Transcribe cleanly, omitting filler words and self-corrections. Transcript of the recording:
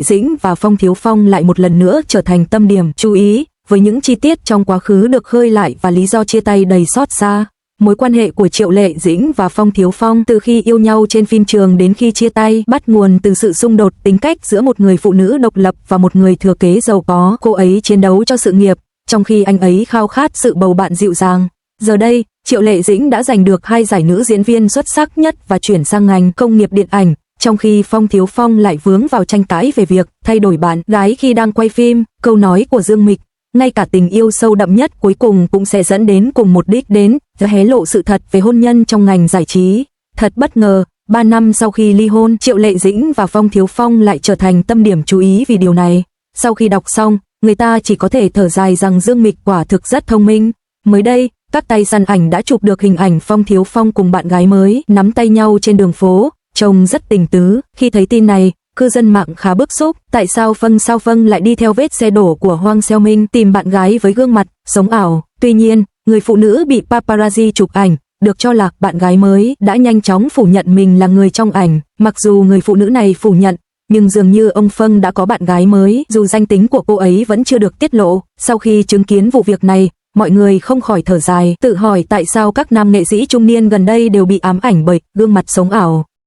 Dĩnh và Phong Thiếu Phong lại một lần nữa trở thành tâm điểm chú ý, với những chi tiết trong quá khứ được khơi lại và lý do chia tay đầy xót xa. Mối quan hệ của Triệu Lệ Dĩnh và Phong Thiếu Phong từ khi yêu nhau trên phim trường đến khi chia tay bắt nguồn từ sự xung đột tính cách giữa một người phụ nữ độc lập và một người thừa kế giàu có. Cô ấy chiến đấu cho sự nghiệp, trong khi anh ấy khao khát sự bầu bạn dịu dàng. Giờ đây, Triệu Lệ Dĩnh đã giành được 2 giải nữ diễn viên xuất sắc nhất và chuyển sang ngành công nghiệp điện ảnh, trong khi Phong Thiếu Phong lại vướng vào tranh cãi về việc thay đổi bạn gái khi đang quay phim. Câu nói của Dương Mịch, ngay cả tình yêu sâu đậm nhất cuối cùng cũng sẽ dẫn đến cùng một đích đến, hé lộ sự thật về hôn nhân trong ngành giải trí. Thật bất ngờ, 3 năm sau khi ly hôn, Triệu Lệ Dĩnh và Phong Thiếu Phong lại trở thành tâm điểm chú ý vì điều này. Sau khi đọc xong, người ta chỉ có thể thở dài rằng Dương Mịch quả thực rất thông minh. Mới đây, các tay săn ảnh đã chụp được hình ảnh Phong Thiếu Phong cùng bạn gái mới nắm tay nhau trên đường phố, trông rất tình tứ. Khi thấy tin này, cư dân mạng khá bức xúc, tại sao Phong lại đi theo vết xe đổ của Hoang Xeo Minh tìm bạn gái với gương mặt sống ảo. Tuy nhiên, người phụ nữ bị paparazzi chụp ảnh, được cho là bạn gái mới, đã nhanh chóng phủ nhận mình là người trong ảnh. Mặc dù người phụ nữ này phủ nhận, nhưng dường như ông Phong đã có bạn gái mới, dù danh tính của cô ấy vẫn chưa được tiết lộ. Sau khi chứng kiến vụ việc này, mọi người không khỏi thở dài, tự hỏi tại sao các nam nghệ sĩ trung niên gần đây đều bị ám ảnh bởi gương mặt sống ảo.